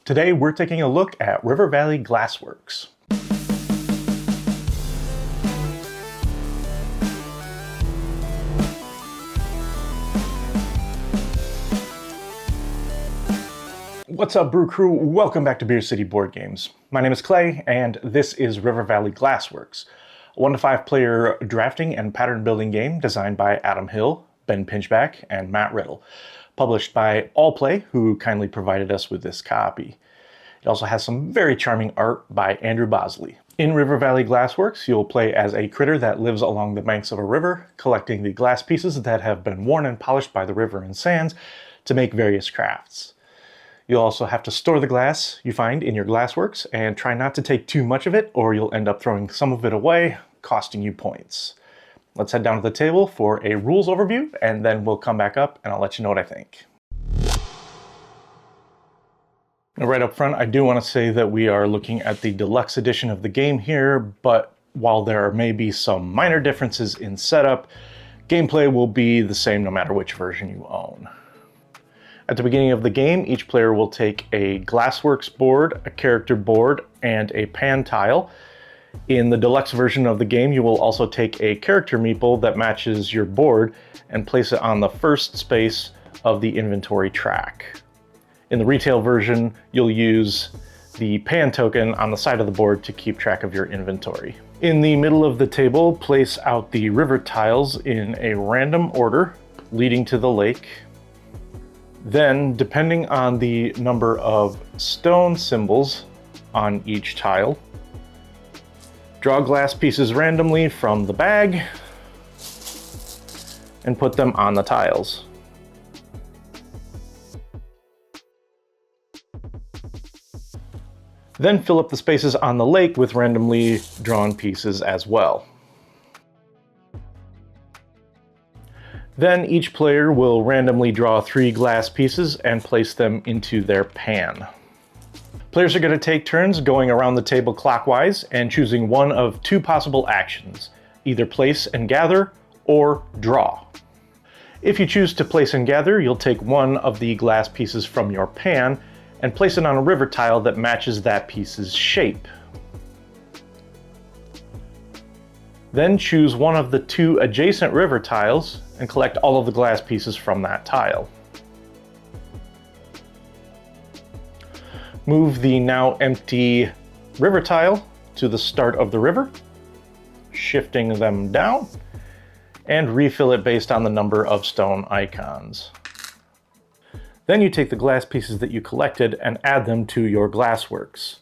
Today we're taking a look at River Valley Glassworks. What's up, Brew Crew? Welcome back to Beer City Board Games. My name is Clay, and this is River Valley Glassworks, a 1 to 5 player drafting and pattern building game designed by Adam Hill, Ben Pinchback, and Matt Riddle, published by AllPlay, who kindly provided us with this copy. It also has some very charming art by Andrew Bosley. In River Valley Glassworks, you'll play as a critter that lives along the banks of a river, collecting the glass pieces that have been worn and polished by the river and sands to make various crafts. You'll also have to store the glass you find in your glassworks and try not to take too much of it, or you'll end up throwing some of it away, costing you points. Let's head down to the table for a rules overview, and then we'll come back up and I'll let you know what I think. Now, right up front, I do want to say that we are looking at the deluxe edition of the game here, but while there may be some minor differences in setup, gameplay will be the same no matter which version you own. At the beginning of the game, each player will take a Glassworks board, a character board, and a pan tile. In the deluxe version of the game, you will also take a character meeple that matches your board and place it on the first space of the inventory track. In the retail version, you'll use the pan token on the side of the board to keep track of your inventory. In the middle of the table, place out the river tiles in a random order leading to the lake. Then, depending on the number of stone symbols on each tile, draw glass pieces randomly from the bag and put them on the tiles. Then fill up the spaces on the lake with randomly drawn pieces as well. Then each player will randomly draw 3 glass pieces and place them into their pan. Players are going to take turns going around the table clockwise and choosing one of 2 possible actions, either place and gather or draw. If you choose to place and gather, you'll take one of the glass pieces from your pan and place it on a river tile that matches that piece's shape. Then choose one of the 2 adjacent river tiles and collect all of the glass pieces from that tile. Move the now empty river tile to the start of the river, shifting them down, and refill it based on the number of stone icons. Then you take the glass pieces that you collected and add them to your glassworks.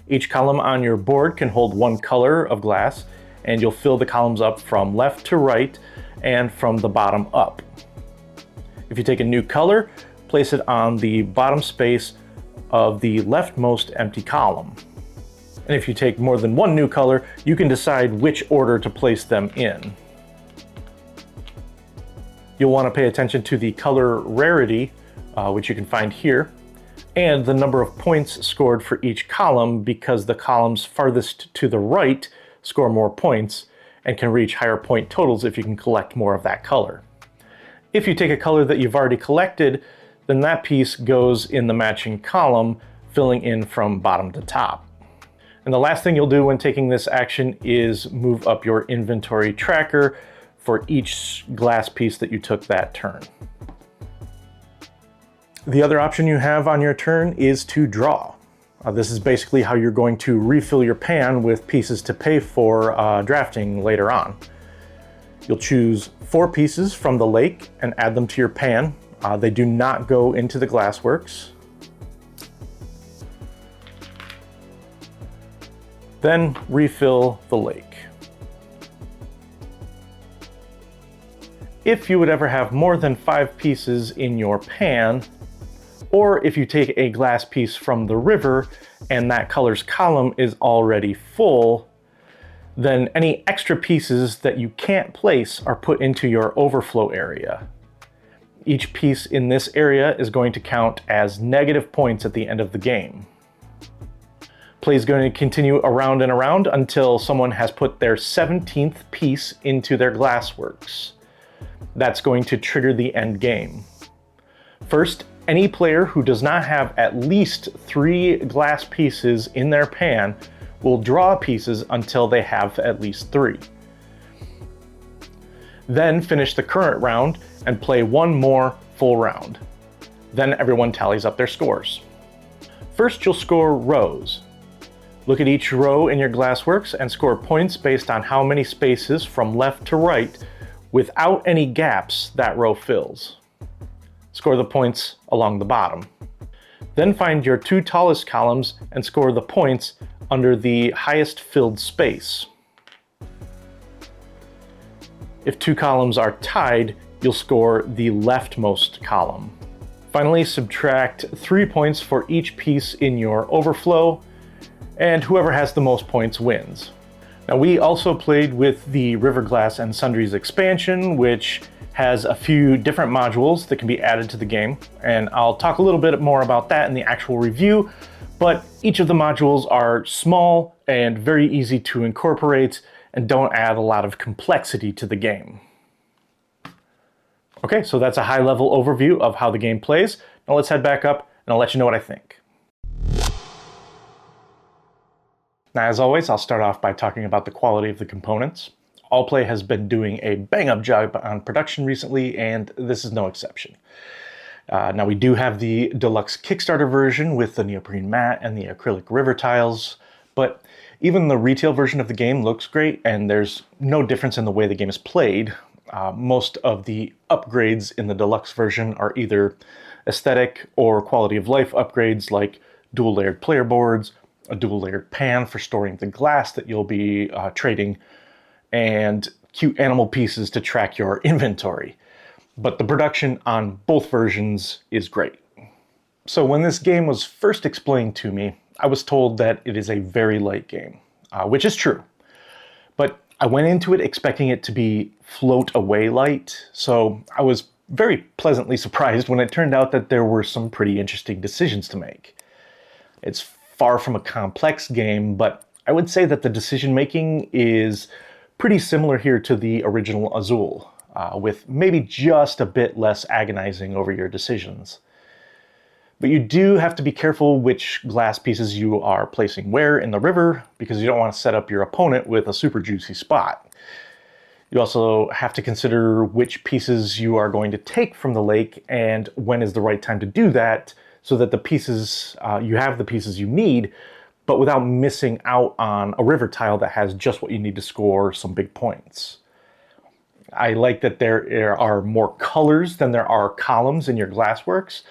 Each column on your board can hold 1 color of glass, and you'll fill the columns up from left to right and from the bottom up. If you take a new color, place it on the bottom space of the leftmost empty column. And if you take more than 1 new color, you can decide which order to place them in. You'll want to pay attention to the color rarity, which you can find here, and the number of points scored for each column, because the columns farthest to the right score more points and can reach higher point totals if you can collect more of that color. If you take a color that you've already collected, then that piece goes in the matching column, filling in from bottom to top. And the last thing you'll do when taking this action is move up your inventory tracker for each glass piece that you took that turn. The other option you have on your turn is to draw. This is basically how you're going to refill your pan with pieces to pay for drafting later on. You'll choose 4 pieces from the lake and add them to your pan. They do not go into the glassworks. Then refill the lake. If you would ever have more than 5 pieces in your pan, or if you take a glass piece from the river and that color's column is already full, then any extra pieces that you can't place are put into your overflow area. Each piece in this area is going to count as negative points at the end of the game. Play is going to continue around and around until someone has put their 17th piece into their glassworks. That's going to trigger the end game. First, Any player who does not have at least 3 glass pieces in their pan will draw pieces until they have at least 3. Then finish the current round and play one more full round. Then everyone tallies up their scores. First, you'll score rows. Look at each row in your Glassworks and score points based on how many spaces from left to right without any gaps that row fills. Score the points along the bottom. Then find your 2 tallest columns and score the points under the highest filled space. If 2 columns are tied, you'll score the leftmost column. Finally, subtract 3 points for each piece in your overflow, and whoever has the most points wins. Now, we also played with the River Glass and Sundries expansion, which has a few different modules that can be added to the game, and I'll talk a little bit more about that in the actual review, but each of the modules are small and very easy to incorporate and don't add a lot of complexity to the game. Okay, so that's a high-level overview of how the game plays. Now let's head back up and I'll let you know what I think. Now, as always, I'll start off by talking about the quality of the components. AllPlay has been doing a bang-up job on production recently, and this is no exception. Now, we do have the deluxe Kickstarter version with the neoprene mat and the acrylic river tiles, but even the retail version of the game looks great, and there's no difference in the way the game is played. Most of the upgrades in the deluxe version are either aesthetic or quality of life upgrades, like dual-layered player boards, a dual-layered pan for storing the glass that you'll be trading, and cute animal pieces to track your inventory. But the production on both versions is great. So when this game was first explained to me, I was told that it is a very light game, which is true. But I went into it expecting it to be float away light, so I was very pleasantly surprised when it turned out that there were some pretty interesting decisions to make. It's far from a complex game, but I would say that the decision making is pretty similar here to the original Azul, with maybe just a bit less agonizing over your decisions. But you do have to be careful which glass pieces you are placing where in the river, because you don't want to set up your opponent with a super juicy spot. You also have to consider which pieces you are going to take from the lake and when is the right time to do that, so that the pieces you have the pieces you need, but without missing out on a river tile that has just what you need to score some big points. I like that there are more colors than there are columns in your Glassworks,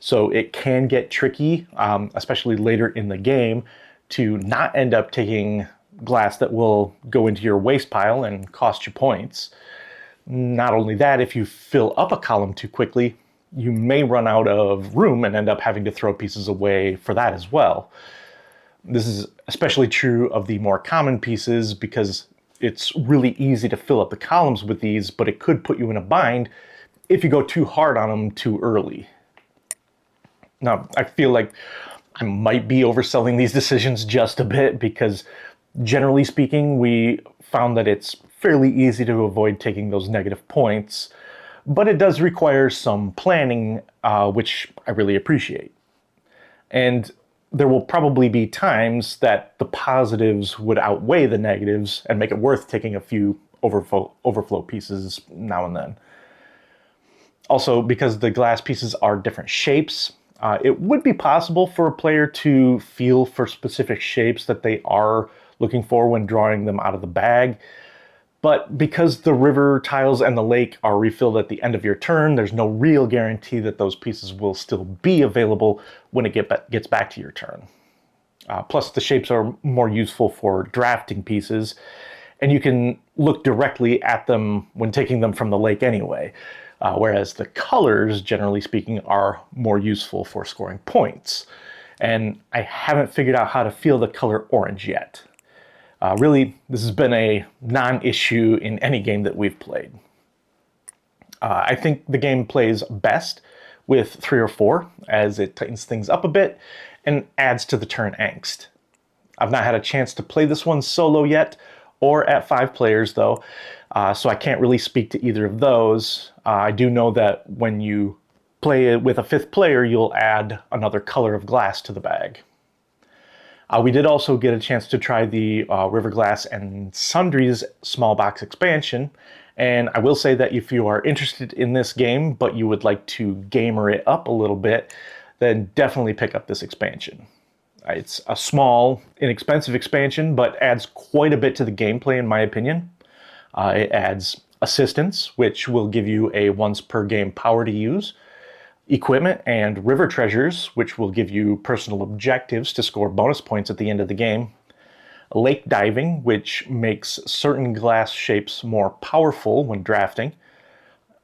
so it can get tricky, especially later in the game, to not end up taking glass that will go into your waste pile and cost you points. Not only that, if you fill up a column too quickly, you may run out of room and end up having to throw pieces away for that as well. This is especially true of the more common pieces because it's really easy to fill up the columns with these, but it could put you in a bind if you go too hard on them too early. Now, I feel like I might be overselling these decisions just a bit because generally speaking, we found that it's fairly easy to avoid taking those negative points, but it does require some planning, which I really appreciate. And there will probably be times that the positives would outweigh the negatives and make it worth taking a few overflow pieces now and then. Also, because the glass pieces are different shapes, it would be possible for a player to feel for specific shapes that they are looking for when drawing them out of the bag. But because the river tiles and the lake are refilled at the end of your turn, there's no real guarantee that those pieces will still be available when it gets back to your turn. Plus, the shapes are more useful for drafting pieces, and you can look directly at them when taking them from the lake anyway. Whereas the colors, generally speaking, are more useful for scoring points. And I haven't figured out how to feel the color orange yet. Really, this has been a non-issue in any game that we've played. I think the game plays best with 3 or 4, as it tightens things up a bit and adds to the turn angst. I've not had a chance to play this one solo yet, or at 5 players though, so I can't really speak to either of those. I do know that when you play it with a fifth player, you'll add another color of glass to the bag. We did also get a chance to try the River Glass and Sundries small box expansion, and I will say that if you are interested in this game, but you would like to gamer it up a little bit, then definitely pick up this expansion. It's a small, inexpensive expansion, but adds quite a bit to the gameplay in my opinion. It adds assistance, which will give you a once per game power to use, equipment and river treasures, which will give you personal objectives to score bonus points at the end of the game, lake diving, which makes certain glass shapes more powerful when drafting,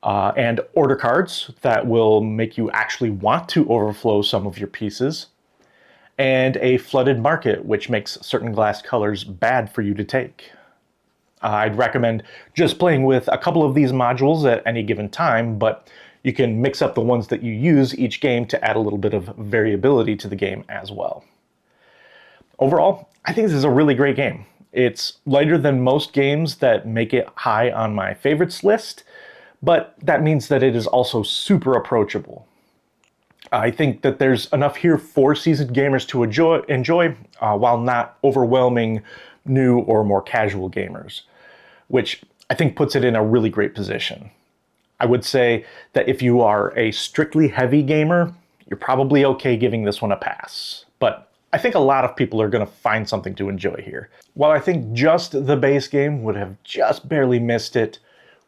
and order cards that will make you actually want to overflow some of your pieces, and a flooded market, which makes certain glass colors bad for you to take. I'd recommend just playing with a couple of these modules at any given time, but you can mix up the ones that you use each game to add a little bit of variability to the game as well. Overall, I think this is a really great game. It's lighter than most games that make it high on my favorites list, but that means that it is also super approachable. I think that there's enough here for seasoned gamers to enjoy while not overwhelming new or more casual gamers, which I think puts it in a really great position. I would say that if you are a strictly heavy gamer, you're probably okay giving this one a pass. But I think a lot of people are going to find something to enjoy here. While I think just the base game would have just barely missed it,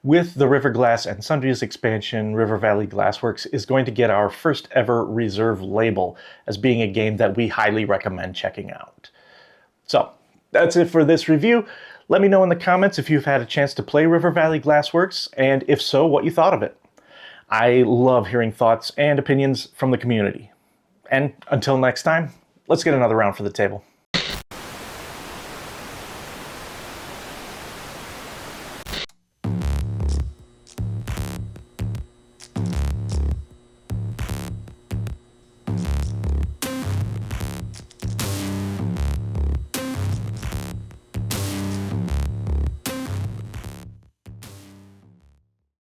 with the River Glass and Sundries expansion, River Valley Glassworks is going to get our first ever reserve label as being a game that we highly recommend checking out. So that's it for this review. Let me know in the comments if you've had a chance to play River Valley Glassworks, and if so, what you thought of it. I love hearing thoughts and opinions from the community. And until next time, let's get another round for the table.